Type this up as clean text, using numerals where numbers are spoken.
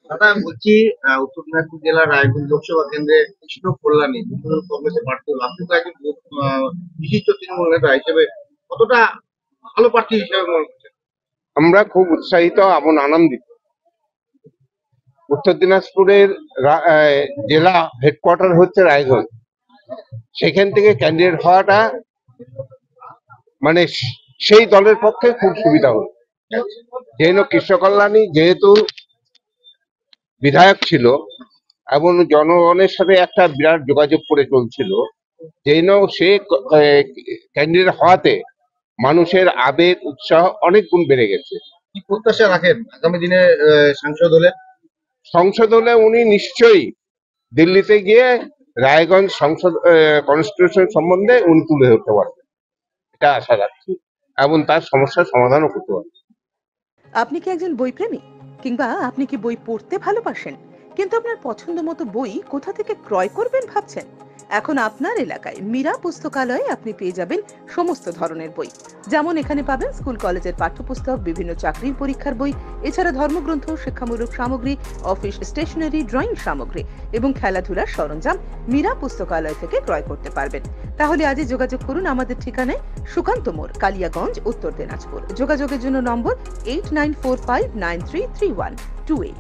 দাদা বলছি, উত্তর দিনাজপুর জেলার রায়গঞ্জ লোকসভা কেন্দ্রে কৃষ্ণ কল্যাণী তৃণমূল কংগ্রেসের প্রার্থী হলো। আপনি তো একজন বিশিষ্ট তৃণমূল নেতা হিসেবে কতটা ভালো প্রার্থী হিসেবে মনে করছেন? আমরা খুব উৎসাহিত এবং আনন্দিত। উত্তর দিনাজপুরের জেলা হেডকোয়ার্টার হচ্ছে রায়গঞ্জ। সেখান থেকে ক্যান্ডিডেট হওয়াটা মানে সেই দলের পক্ষে খুব সুবিধা হলো। যেহেতু কৃষ্ণ কল্যাণী যেহেতু বিধায়ক ছিল এবং জনগণের সাথে একটা বিরাট যোগাযোগ করে চলছিল, যেহেতু সে ক্যান্ডিডেট হওয়াতে মানুষের আবেগ উৎসাহ অনেক গুণ বেড়ে গেছে। কি প্রত্যাশা রাখেন আগামী দিনে সাংসদ হলে? সংসদ হলে উনি নিশ্চয়ই দিল্লিতে গিয়ে রায়গঞ্জ সংসদ কনস্টিটিউশন সম্বন্ধে উনি তুলে ধরতে পারবেন, এটা আশা রাখছি, এবং তার সমস্যার সমাধানও করতে পারবেন। আপনি কি একজন বই প্রেমী, কিংবা আপনি কি বই পড়তে ভালোবাসেন কিন্তু আপনার পছন্দ মতো বই কোথা থেকে ক্রয় করবেন ভাবছেন? এখন আপনার এলাকায় মীরা পুস্তকালয়ে আপনি পেয়ে যাবেন সমস্ত ধরনের বই। যেমন এখানে পাবেন স্কুল কলেজের পাঠ্যপুস্তক, বিভিন্ন চাকরির পরীক্ষার বই, এছাড়া ধর্মগ্রন্থ, শিক্ষামূলক সামগ্রী, অফিস স্টেশনারি, ড্রয়িং সামগ্রী এবং খেলাধুলার সরঞ্জাম মীরা পুস্তকালয় থেকে ক্রয় করতে পারবেন। তাহলে আজই যোগাযোগ করুন আমাদের ঠিকানায়, সুকান্ত মোড়, কালিয়াগঞ্জ, উত্তর দিনাজপুর। যোগাযোগের জন্য নম্বর 8945933128।